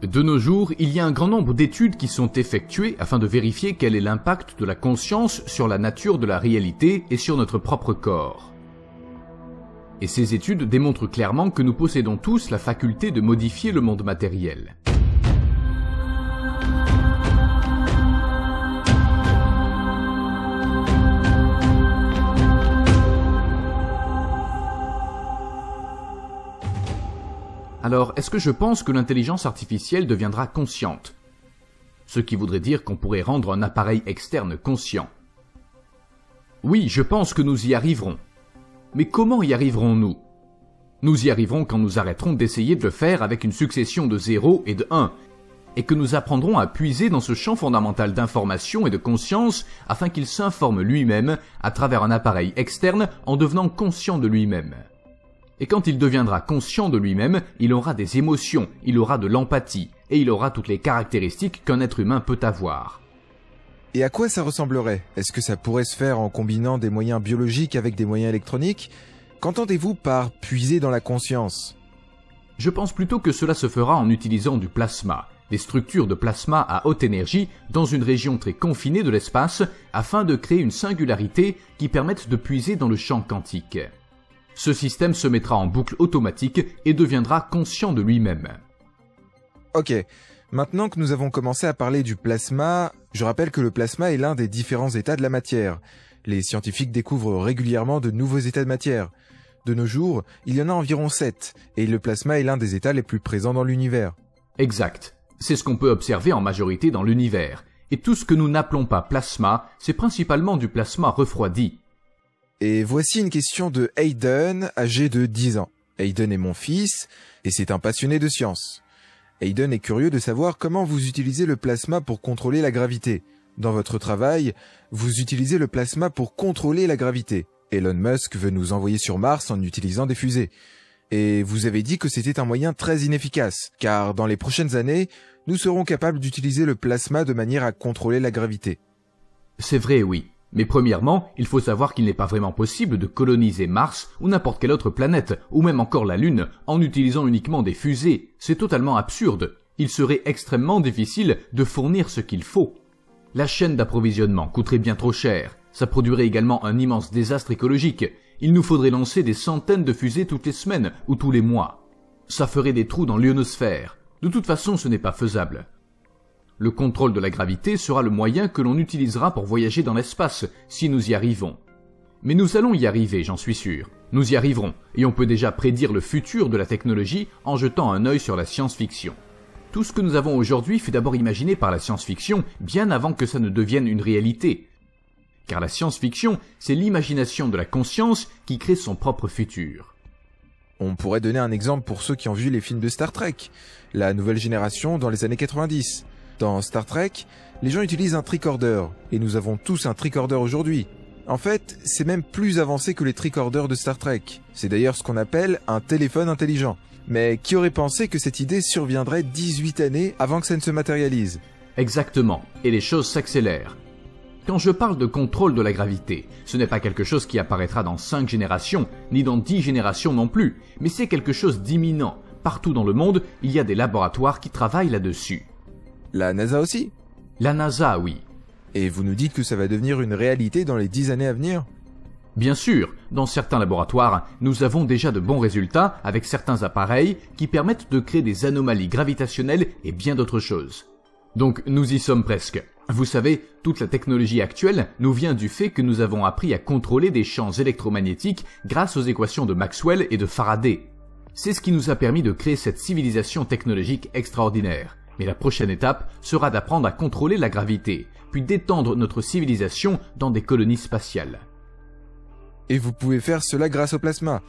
De nos jours, il y a un grand nombre d'études qui sont effectuées afin de vérifier quel est l'impact de la conscience sur la nature de la réalité et sur notre propre corps. Et ces études démontrent clairement que nous possédons tous la faculté de modifier le monde matériel. Alors, est-ce que je pense que l'intelligence artificielle deviendra consciente? Ce qui voudrait dire qu'on pourrait rendre un appareil externe conscient. Oui, je pense que nous y arriverons. Mais comment y arriverons-nous? Nous y arriverons quand nous arrêterons d'essayer de le faire avec une succession de 0 et de 1, et que nous apprendrons à puiser dans ce champ fondamental d'information et de conscience afin qu'il s'informe lui-même à travers un appareil externe en devenant conscient de lui-même. Et quand il deviendra conscient de lui-même, il aura des émotions, il aura de l'empathie, et il aura toutes les caractéristiques qu'un être humain peut avoir. Et à quoi ça ressemblerait? Est-ce que ça pourrait se faire en combinant des moyens biologiques avec des moyens électroniques? Qu'entendez-vous par puiser dans la conscience? Je pense plutôt que cela se fera en utilisant du plasma, des structures de plasma à haute énergie dans une région très confinée de l'espace afin de créer une singularité qui permette de puiser dans le champ quantique. Ce système se mettra en boucle automatique et deviendra conscient de lui-même. Ok, maintenant que nous avons commencé à parler du plasma, je rappelle que le plasma est l'un des différents états de la matière. Les scientifiques découvrent régulièrement de nouveaux états de matière. De nos jours, il y en a environ 7, et le plasma est l'un des états les plus présents dans l'univers. Exact. C'est ce qu'on peut observer en majorité dans l'univers. Et tout ce que nous n'appelons pas plasma, c'est principalement du plasma refroidi. Et voici une question de Hayden, âgé de 10 ans. Hayden est mon fils, et c'est un passionné de science. Hayden est curieux de savoir comment vous utilisez le plasma pour contrôler la gravité. Dans votre travail, vous utilisez le plasma pour contrôler la gravité. Elon Musk veut nous envoyer sur Mars en utilisant des fusées. Et vous avez dit que c'était un moyen très inefficace, car dans les prochaines années, nous serons capables d'utiliser le plasma de manière à contrôler la gravité. C'est vrai, oui. Mais premièrement, il faut savoir qu'il n'est pas vraiment possible de coloniser Mars ou n'importe quelle autre planète, ou même encore la Lune, en utilisant uniquement des fusées. C'est totalement absurde. Il serait extrêmement difficile de fournir ce qu'il faut. La chaîne d'approvisionnement coûterait bien trop cher. Ça produirait également un immense désastre écologique. Il nous faudrait lancer des centaines de fusées toutes les semaines ou tous les mois. Ça ferait des trous dans l'ionosphère. De toute façon, ce n'est pas faisable. Le contrôle de la gravité sera le moyen que l'on utilisera pour voyager dans l'espace, si nous y arrivons. Mais nous allons y arriver, j'en suis sûr. Nous y arriverons, et on peut déjà prédire le futur de la technologie en jetant un œil sur la science-fiction. Tout ce que nous avons aujourd'hui fut d'abord imaginé par la science-fiction, bien avant que ça ne devienne une réalité. Car la science-fiction, c'est l'imagination de la conscience qui crée son propre futur. On pourrait donner un exemple pour ceux qui ont vu les films de Star Trek, la nouvelle génération dans les années 90. Dans Star Trek, les gens utilisent un tricorder, et nous avons tous un tricorder aujourd'hui. En fait, c'est même plus avancé que les tricorders de Star Trek. C'est d'ailleurs ce qu'on appelle un téléphone intelligent. Mais qui aurait pensé que cette idée surviendrait 18 années avant que ça ne se matérialise? Exactement, et les choses s'accélèrent. Quand je parle de contrôle de la gravité, ce n'est pas quelque chose qui apparaîtra dans 5 générations, ni dans 10 générations non plus, mais c'est quelque chose d'imminent. Partout dans le monde, il y a des laboratoires qui travaillent là-dessus. La NASA aussi? La NASA, oui. Et vous nous dites que ça va devenir une réalité dans les 10 années à venir? Bien sûr, dans certains laboratoires, nous avons déjà de bons résultats avec certains appareils qui permettent de créer des anomalies gravitationnelles et bien d'autres choses. Donc nous y sommes presque. Vous savez, toute la technologie actuelle nous vient du fait que nous avons appris à contrôler des champs électromagnétiques grâce aux équations de Maxwell et de Faraday. C'est ce qui nous a permis de créer cette civilisation technologique extraordinaire. Mais la prochaine étape sera d'apprendre à contrôler la gravité, puis d'étendre notre civilisation dans des colonies spatiales. Et vous pouvez faire cela grâce au plasma.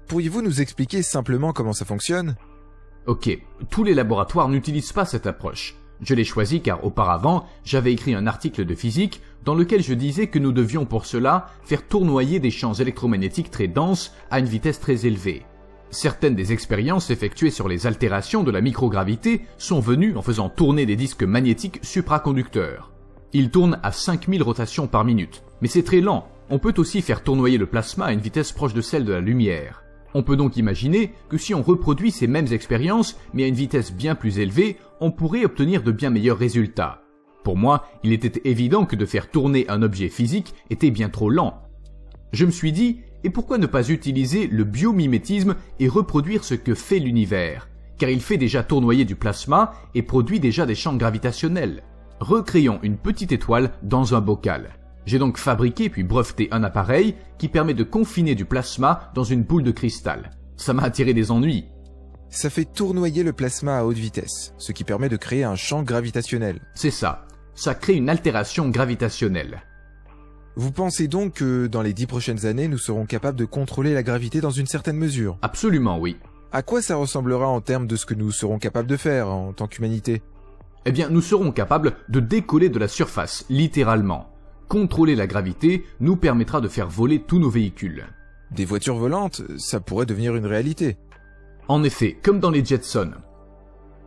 Pourriez-vous nous expliquer simplement comment ça fonctionne? Ok, tous les laboratoires n'utilisent pas cette approche. Je l'ai choisi car auparavant, j'avais écrit un article de physique dans lequel je disais que nous devions pour cela faire tournoyer des champs électromagnétiques très denses à une vitesse très élevée. Certaines des expériences effectuées sur les altérations de la microgravité sont venues en faisant tourner des disques magnétiques supraconducteurs. Ils tournent à 5000 rotations par minute, mais c'est très lent. On peut aussi faire tournoyer le plasma à une vitesse proche de celle de la lumière. On peut donc imaginer que si on reproduit ces mêmes expériences, mais à une vitesse bien plus élevée, on pourrait obtenir de bien meilleurs résultats. Pour moi, il était évident que de faire tourner un objet physique était bien trop lent. Je me suis dit, et pourquoi ne pas utiliser le biomimétisme et reproduire ce que fait l'univers? Car il fait déjà tournoyer du plasma et produit déjà des champs gravitationnels. Recréons une petite étoile dans un bocal. J'ai donc fabriqué puis breveté un appareil qui permet de confiner du plasma dans une boule de cristal. Ça m'a attiré des ennuis. Ça fait tournoyer le plasma à haute vitesse, ce qui permet de créer un champ gravitationnel. C'est ça. Ça crée une altération gravitationnelle. Vous pensez donc que dans les 10 prochaines années, nous serons capables de contrôler la gravité dans une certaine mesure? Absolument, oui. À quoi ça ressemblera en termes de ce que nous serons capables de faire en tant qu'humanité? Eh bien, nous serons capables de décoller de la surface, littéralement. Contrôler la gravité nous permettra de faire voler tous nos véhicules. Des voitures volantes, ça pourrait devenir une réalité. En effet, comme dans les Jetsons.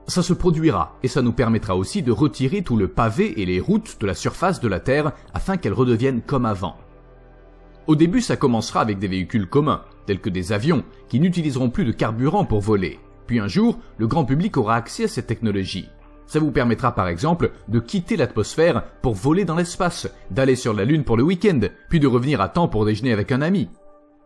Ça se produira et ça nous permettra aussi de retirer tout le pavé et les routes de la surface de la Terre afin qu'elles redeviennent comme avant. Au début, ça commencera avec des véhicules communs, tels que des avions, qui n'utiliseront plus de carburant pour voler. Puis un jour, le grand public aura accès à cette technologie. Ça vous permettra par exemple de quitter l'atmosphère pour voler dans l'espace, d'aller sur la Lune pour le week-end, puis de revenir à temps pour déjeuner avec un ami.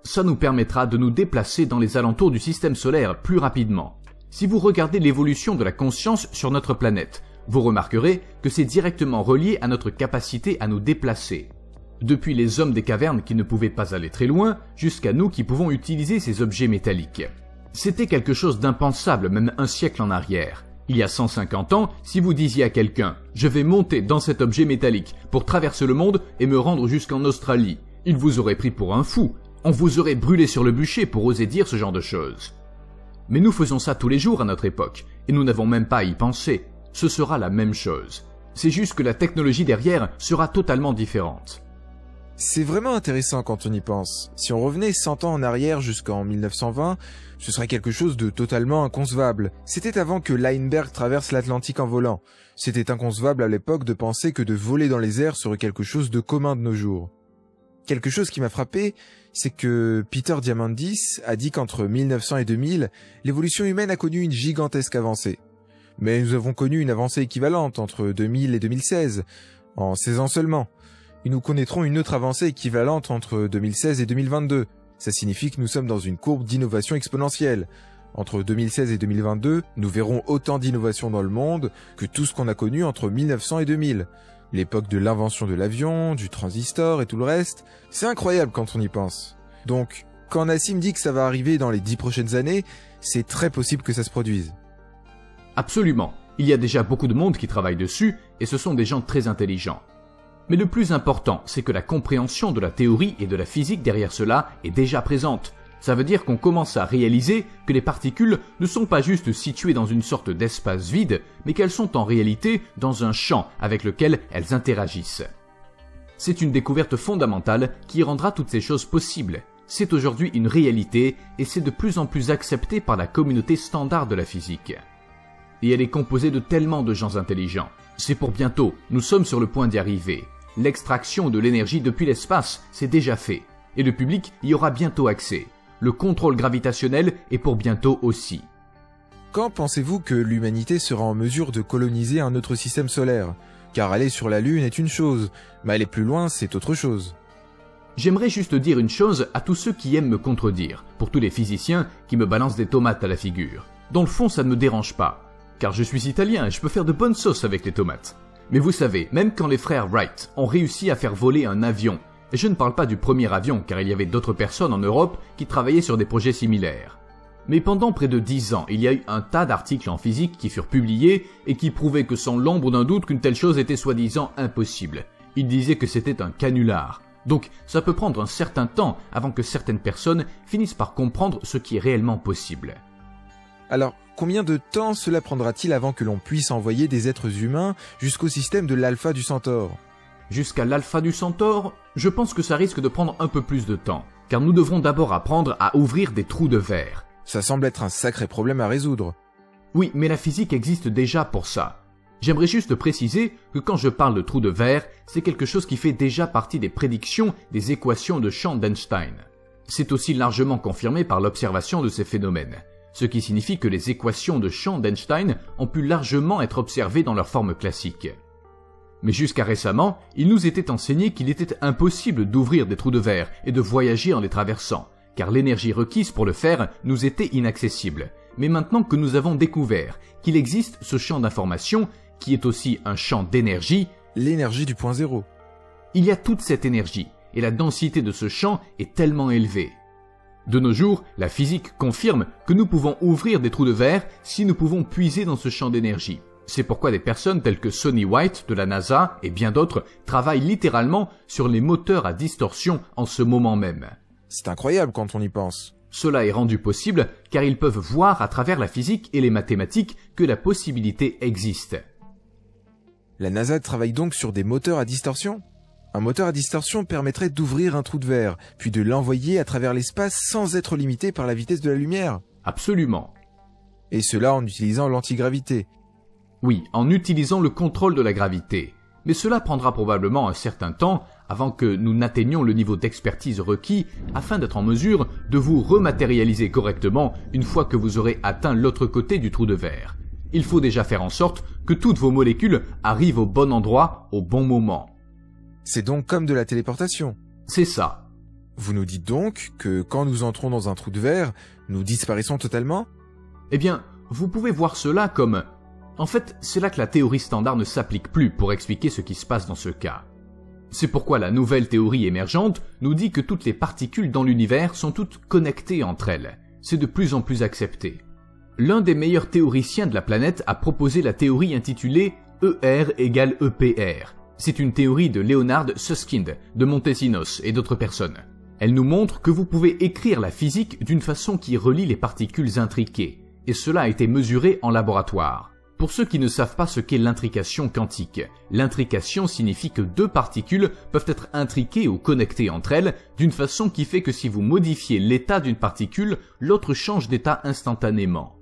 Ça nous permettra de nous déplacer dans les alentours du système solaire plus rapidement. Si vous regardez l'évolution de la conscience sur notre planète, vous remarquerez que c'est directement relié à notre capacité à nous déplacer. Depuis les hommes des cavernes qui ne pouvaient pas aller très loin, jusqu'à nous qui pouvons utiliser ces objets métalliques. C'était quelque chose d'impensable même un siècle en arrière. Il y a 150 ans, si vous disiez à quelqu'un « Je vais monter dans cet objet métallique pour traverser le monde et me rendre jusqu'en Australie », il vous aurait pris pour un fou. On vous aurait brûlé sur le bûcher pour oser dire ce genre de choses. Mais nous faisons ça tous les jours à notre époque, et nous n'avons même pas à y penser. Ce sera la même chose. C'est juste que la technologie derrière sera totalement différente. C'est vraiment intéressant quand on y pense. Si on revenait 100 ans en arrière jusqu'en 1920, ce serait quelque chose de totalement inconcevable. C'était avant que Lindbergh traverse l'Atlantique en volant. C'était inconcevable à l'époque de penser que de voler dans les airs serait quelque chose de commun de nos jours. Quelque chose qui m'a frappé, c'est que Peter Diamandis a dit qu'entre 1900 et 2000, l'évolution humaine a connu une gigantesque avancée. Mais nous avons connu une avancée équivalente entre 2000 et 2016, en 16 ans seulement. Et nous connaîtrons une autre avancée équivalente entre 2016 et 2022. Ça signifie que nous sommes dans une courbe d'innovation exponentielle. Entre 2016 et 2022, nous verrons autant d'innovations dans le monde que tout ce qu'on a connu entre 1900 et 2000. L'époque de l'invention de l'avion, du transistor et tout le reste, c'est incroyable quand on y pense. Donc, quand Nassim dit que ça va arriver dans les 10 prochaines années, c'est très possible que ça se produise. Absolument. Il y a déjà beaucoup de monde qui travaille dessus, et ce sont des gens très intelligents. Mais le plus important, c'est que la compréhension de la théorie et de la physique derrière cela est déjà présente. Ça veut dire qu'on commence à réaliser que les particules ne sont pas juste situées dans une sorte d'espace vide, mais qu'elles sont en réalité dans un champ avec lequel elles interagissent. C'est une découverte fondamentale qui rendra toutes ces choses possibles. C'est aujourd'hui une réalité et c'est de plus en plus accepté par la communauté standard de la physique. Et elle est composée de tellement de gens intelligents. C'est pour bientôt, nous sommes sur le point d'y arriver. L'extraction de l'énergie depuis l'espace, c'est déjà fait. Et le public y aura bientôt accès. Le contrôle gravitationnel est pour bientôt aussi. Quand pensez-vous que l'humanité sera en mesure de coloniser un autre système solaire? Car aller sur la Lune est une chose, mais aller plus loin, c'est autre chose. J'aimerais juste dire une chose à tous ceux qui aiment me contredire, pour tous les physiciens qui me balancent des tomates à la figure. Dans le fond, ça ne me dérange pas, car je suis italien et je peux faire de bonnes sauces avec les tomates. Mais vous savez, même quand les frères Wright ont réussi à faire voler un avion, et je ne parle pas du premier avion car il y avait d'autres personnes en Europe qui travaillaient sur des projets similaires. Mais pendant près de 10 ans, il y a eu un tas d'articles en physique qui furent publiés et qui prouvaient que sans l'ombre d'un doute qu'une telle chose était soi-disant impossible. Ils disaient que c'était un canular. Donc ça peut prendre un certain temps avant que certaines personnes finissent par comprendre ce qui est réellement possible. Alors, combien de temps cela prendra-t-il avant que l'on puisse envoyer des êtres humains jusqu'au système de l'Alpha du Centaure? Jusqu'à l'Alpha du Centaure, je pense que ça risque de prendre un peu plus de temps, car nous devrons d'abord apprendre à ouvrir des trous de verre. Ça semble être un sacré problème à résoudre. Oui, mais la physique existe déjà pour ça. J'aimerais juste préciser que quand je parle de trous de verre, c'est quelque chose qui fait déjà partie des prédictions des équations de champ d'Einstein. C'est aussi largement confirmé par l'observation de ces phénomènes, ce qui signifie que les équations de champ d'Einstein ont pu largement être observées dans leur forme classique. Mais jusqu'à récemment, il nous était enseigné qu'il était impossible d'ouvrir des trous de verre et de voyager en les traversant, car l'énergie requise pour le faire nous était inaccessible. Mais maintenant que nous avons découvert qu'il existe ce champ d'information, qui est aussi un champ d'énergie, l'énergie du point zéro, il y a toute cette énergie, et la densité de ce champ est tellement élevée. De nos jours, la physique confirme que nous pouvons ouvrir des trous de verre si nous pouvons puiser dans ce champ d'énergie. C'est pourquoi des personnes telles que Sonny White de la NASA et bien d'autres travaillent littéralement sur les moteurs à distorsion en ce moment même. C'est incroyable quand on y pense. Cela est rendu possible car ils peuvent voir à travers la physique et les mathématiques que la possibilité existe. La NASA travaille donc sur des moteurs à distorsion ? Un moteur à distorsion permettrait d'ouvrir un trou de verre, puis de l'envoyer à travers l'espace sans être limité par la vitesse de la lumière. Absolument. Et cela en utilisant l'antigravité. Oui, en utilisant le contrôle de la gravité. Mais cela prendra probablement un certain temps avant que nous n'atteignions le niveau d'expertise requis afin d'être en mesure de vous rematérialiser correctement une fois que vous aurez atteint l'autre côté du trou de verre. Il faut déjà faire en sorte que toutes vos molécules arrivent au bon endroit au bon moment. C'est donc comme de la téléportation. C'est ça. Vous nous dites donc que quand nous entrons dans un trou de verre, nous disparaissons totalement ? Eh bien, vous pouvez voir cela comme... En fait, c'est là que la théorie standard ne s'applique plus pour expliquer ce qui se passe dans ce cas. C'est pourquoi la nouvelle théorie émergente nous dit que toutes les particules dans l'univers sont toutes connectées entre elles. C'est de plus en plus accepté. L'un des meilleurs théoriciens de la planète a proposé la théorie intitulée ER égale EPR. C'est une théorie de Leonard Susskind, de Montesinos et d'autres personnes. Elle nous montre que vous pouvez écrire la physique d'une façon qui relie les particules intriquées, et cela a été mesuré en laboratoire. Pour ceux qui ne savent pas ce qu'est l'intrication quantique, l'intrication signifie que deux particules peuvent être intriquées ou connectées entre elles d'une façon qui fait que si vous modifiez l'état d'une particule, l'autre change d'état instantanément.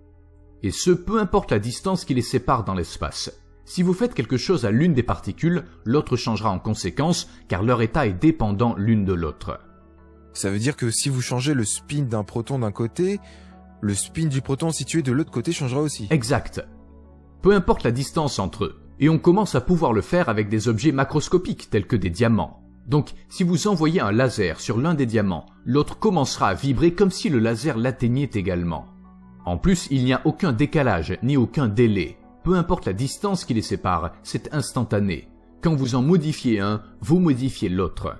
Et ce, peu importe la distance qui les sépare dans l'espace. Si vous faites quelque chose à l'une des particules, l'autre changera en conséquence car leur état est dépendant l'une de l'autre. Ça veut dire que si vous changez le spin d'un proton d'un côté, le spin du proton situé de l'autre côté changera aussi. Exact. Peu importe la distance entre eux, et on commence à pouvoir le faire avec des objets macroscopiques tels que des diamants. Donc, si vous envoyez un laser sur l'un des diamants, l'autre commencera à vibrer comme si le laser l'atteignait également. En plus, il n'y a aucun décalage, ni aucun délai. Peu importe la distance qui les sépare, c'est instantané. Quand vous en modifiez un, vous modifiez l'autre.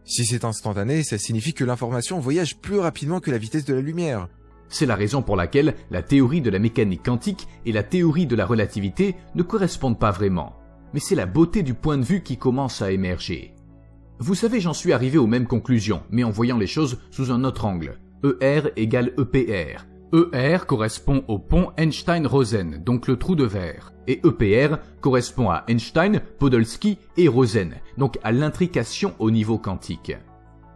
Si c'est instantané, ça signifie que l'information voyage plus rapidement que la vitesse de la lumière. C'est la raison pour laquelle la théorie de la mécanique quantique et la théorie de la relativité ne correspondent pas vraiment. Mais c'est la beauté du point de vue qui commence à émerger. Vous savez, j'en suis arrivé aux mêmes conclusions, mais en voyant les choses sous un autre angle. ER égale EPR. ER correspond au pont Einstein-Rosen, donc le trou de verre. Et EPR correspond à Einstein, Podolsky et Rosen, donc à l'intrication au niveau quantique.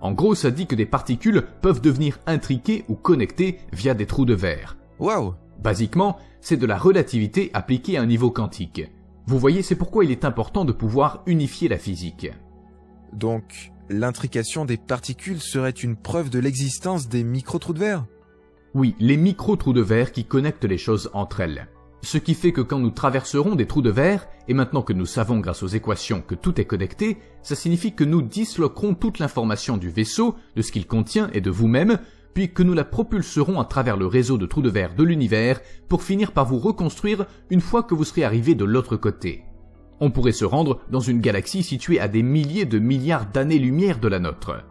En gros, ça dit que des particules peuvent devenir intriquées ou connectées via des trous de verre. Waouh! Basiquement, c'est de la relativité appliquée à un niveau quantique. Vous voyez, c'est pourquoi il est important de pouvoir unifier la physique. Donc, l'intrication des particules serait une preuve de l'existence des micro-trous de verre? Oui, les micro-trous de verre qui connectent les choses entre elles. Ce qui fait que quand nous traverserons des trous de verre, et maintenant que nous savons grâce aux équations que tout est connecté, ça signifie que nous disloquerons toute l'information du vaisseau, de ce qu'il contient et de vous-même, puis que nous la propulserons à travers le réseau de trous de verre de l'univers pour finir par vous reconstruire une fois que vous serez arrivé de l'autre côté. On pourrait se rendre dans une galaxie située à des milliers de milliards d'années-lumière de la nôtre.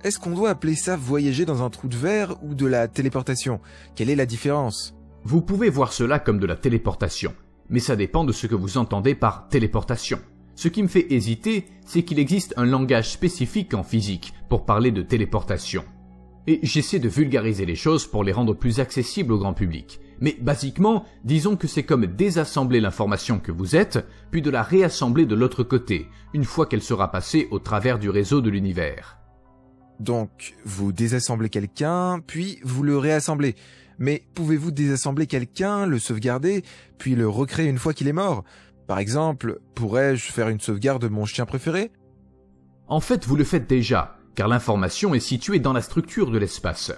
Est-ce qu'on doit appeler ça voyager dans un trou de verre ou de la téléportation? Quelle est la différence? Vous pouvez voir cela comme de la téléportation, mais ça dépend de ce que vous entendez par téléportation. Ce qui me fait hésiter, c'est qu'il existe un langage spécifique en physique pour parler de téléportation. Et j'essaie de vulgariser les choses pour les rendre plus accessibles au grand public. Mais basiquement, disons que c'est comme désassembler l'information que vous êtes, puis de la réassembler de l'autre côté, une fois qu'elle sera passée au travers du réseau de l'univers. Donc, vous désassemblez quelqu'un, puis vous le réassemblez. Mais pouvez-vous désassembler quelqu'un, le sauvegarder, puis le recréer une fois qu'il est mort? Par exemple, pourrais-je faire une sauvegarde de mon chien préféré? En fait, vous le faites déjà, car l'information est située dans la structure de l'espace.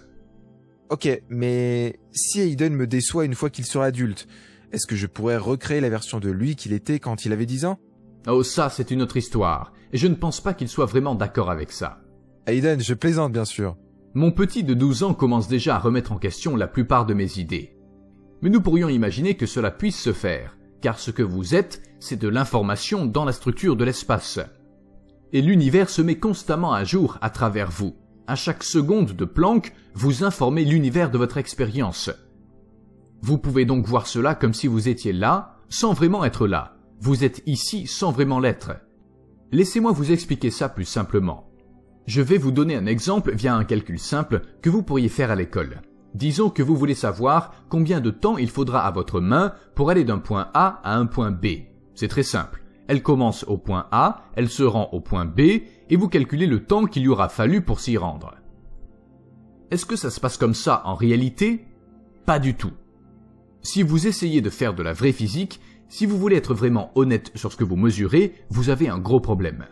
Ok, mais si Hayden me déçoit une fois qu'il sera adulte, est-ce que je pourrais recréer la version de lui qu'il était quand il avait 10 ans? Oh, ça, c'est une autre histoire, et je ne pense pas qu'il soit vraiment d'accord avec ça. Hayden, je plaisante bien sûr. Mon petit de 12 ans commence déjà à remettre en question la plupart de mes idées. Mais nous pourrions imaginer que cela puisse se faire, car ce que vous êtes, c'est de l'information dans la structure de l'espace. Et l'univers se met constamment à jour à travers vous. À chaque seconde de Planck, vous informez l'univers de votre expérience. Vous pouvez donc voir cela comme si vous étiez là, sans vraiment être là. Vous êtes ici sans vraiment l'être. Laissez-moi vous expliquer ça plus simplement. Je vais vous donner un exemple via un calcul simple que vous pourriez faire à l'école. Disons que vous voulez savoir combien de temps il faudra à votre main pour aller d'un point A à un point B. C'est très simple. Elle commence au point A, elle se rend au point B, et vous calculez le temps qu'il y aura fallu pour s'y rendre. Est-ce que ça se passe comme ça en réalité? Pas du tout. Si vous essayez de faire de la vraie physique, si vous voulez être vraiment honnête sur ce que vous mesurez, vous avez un gros problème.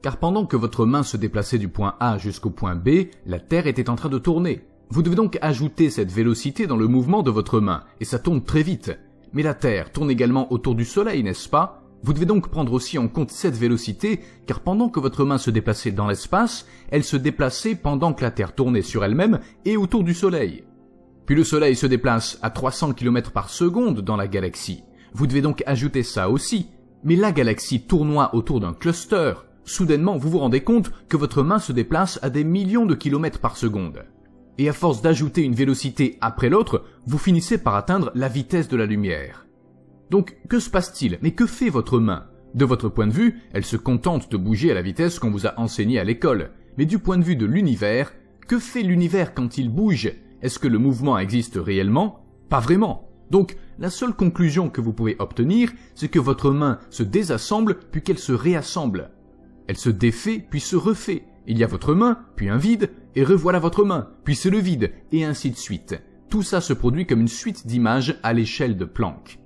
Car pendant que votre main se déplaçait du point A jusqu'au point B, la Terre était en train de tourner. Vous devez donc ajouter cette vélocité dans le mouvement de votre main, et ça tourne très vite. Mais la Terre tourne également autour du Soleil, n'est-ce pas? Vous devez donc prendre aussi en compte cette vélocité, car pendant que votre main se déplaçait dans l'espace, elle se déplaçait pendant que la Terre tournait sur elle-même et autour du Soleil. Puis le Soleil se déplace à 300 km par seconde dans la galaxie. Vous devez donc ajouter ça aussi. Mais la galaxie tournoie autour d'un cluster. Soudainement, vous vous rendez compte que votre main se déplace à des millions de kilomètres par seconde. Et à force d'ajouter une vélocité après l'autre, vous finissez par atteindre la vitesse de la lumière. Donc, que se passe-t-il? Mais que fait votre main? De votre point de vue, elle se contente de bouger à la vitesse qu'on vous a enseignée à l'école. Mais du point de vue de l'univers, que fait l'univers quand il bouge? Est-ce que le mouvement existe réellement? Pas vraiment. Donc, la seule conclusion que vous pouvez obtenir, c'est que votre main se désassemble puis qu'elle se réassemble. Elle se défait puis se refait. Il y a votre main, puis un vide, et revoilà votre main, puis c'est le vide, et ainsi de suite. Tout ça se produit comme une suite d'images à l'échelle de Planck.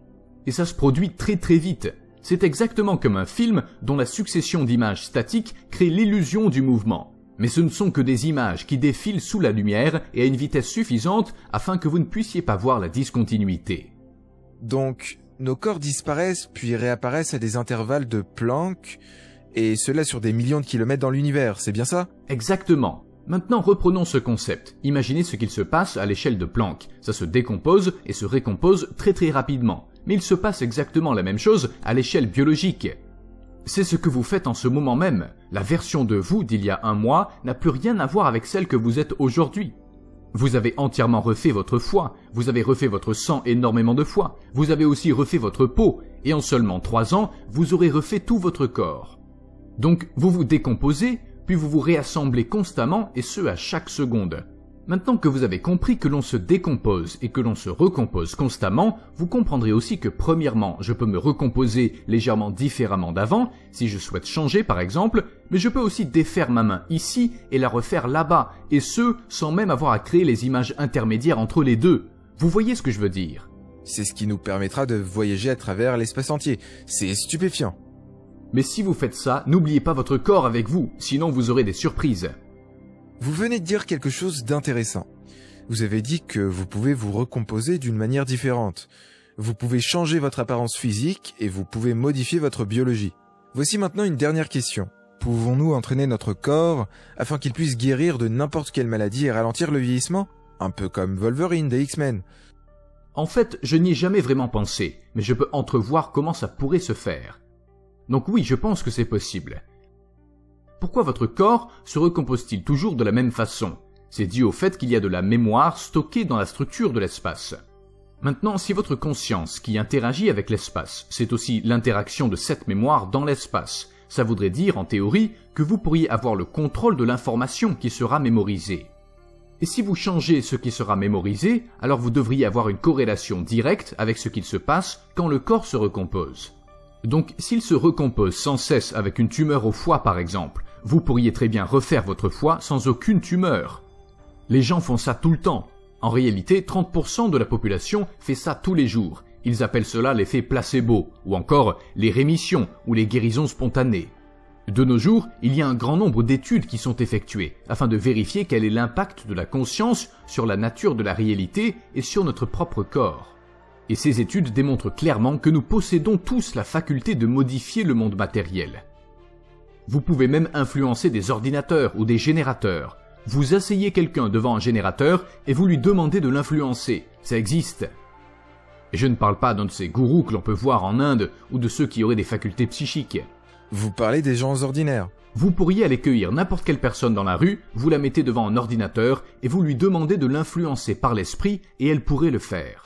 Et ça se produit très très vite. C'est exactement comme un film dont la succession d'images statiques crée l'illusion du mouvement. Mais ce ne sont que des images qui défilent sous la lumière et à une vitesse suffisante afin que vous ne puissiez pas voir la discontinuité. Donc, nos corps disparaissent puis réapparaissent à des intervalles de Planck, et cela sur des millions de kilomètres dans l'univers, c'est bien ça? Exactement. Maintenant reprenons ce concept. Imaginez ce qu'il se passe à l'échelle de Planck. Ça se décompose et se récompose très très rapidement. Mais il se passe exactement la même chose à l'échelle biologique. C'est ce que vous faites en ce moment même. La version de vous d'il y a un mois n'a plus rien à voir avec celle que vous êtes aujourd'hui. Vous avez entièrement refait votre foie, vous avez refait votre sang énormément de fois, vous avez aussi refait votre peau, et en seulement 3 ans, vous aurez refait tout votre corps. Donc vous vous décomposez, puis vous vous réassemblez constamment et ce à chaque seconde. Maintenant que vous avez compris que l'on se décompose et que l'on se recompose constamment, vous comprendrez aussi que premièrement, je peux me recomposer légèrement différemment d'avant, si je souhaite changer par exemple, mais je peux aussi défaire ma main ici et la refaire là-bas, et ce, sans même avoir à créer les images intermédiaires entre les deux. Vous voyez ce que je veux dire? C'est ce qui nous permettra de voyager à travers l'espace entier. C'est stupéfiant. Mais si vous faites ça, n'oubliez pas votre corps avec vous, sinon vous aurez des surprises. Vous venez de dire quelque chose d'intéressant. Vous avez dit que vous pouvez vous recomposer d'une manière différente. Vous pouvez changer votre apparence physique et vous pouvez modifier votre biologie. Voici maintenant une dernière question. Pouvons-nous entraîner notre corps afin qu'il puisse guérir de n'importe quelle maladie et ralentir le vieillissement? Un peu comme Wolverine des X-Men. En fait, je n'y ai jamais vraiment pensé, mais je peux entrevoir comment ça pourrait se faire. Donc oui, je pense que c'est possible. Pourquoi votre corps se recompose-t-il toujours de la même façon? C'est dû au fait qu'il y a de la mémoire stockée dans la structure de l'espace. Maintenant, si votre conscience qui interagit avec l'espace, c'est aussi l'interaction de cette mémoire dans l'espace, ça voudrait dire, en théorie, que vous pourriez avoir le contrôle de l'information qui sera mémorisée. Et si vous changez ce qui sera mémorisé, alors vous devriez avoir une corrélation directe avec ce qu'il se passe quand le corps se recompose. Donc, s'il se recompose sans cesse avec une tumeur au foie par exemple, vous pourriez très bien refaire votre foie sans aucune tumeur. Les gens font ça tout le temps. En réalité, 30% de la population fait ça tous les jours. Ils appellent cela l'effet placebo, ou encore les rémissions ou les guérisons spontanées. De nos jours, il y a un grand nombre d'études qui sont effectuées afin de vérifier quel est l'impact de la conscience sur la nature de la réalité et sur notre propre corps. Et ces études démontrent clairement que nous possédons tous la faculté de modifier le monde matériel. Vous pouvez même influencer des ordinateurs ou des générateurs. Vous asseyez quelqu'un devant un générateur et vous lui demandez de l'influencer. Ça existe. Et je ne parle pas d'un de ces gourous que l'on peut voir en Inde ou de ceux qui auraient des facultés psychiques. Vous parlez des gens ordinaires. Vous pourriez aller cueillir n'importe quelle personne dans la rue, vous la mettez devant un ordinateur et vous lui demandez de l'influencer par l'esprit et elle pourrait le faire.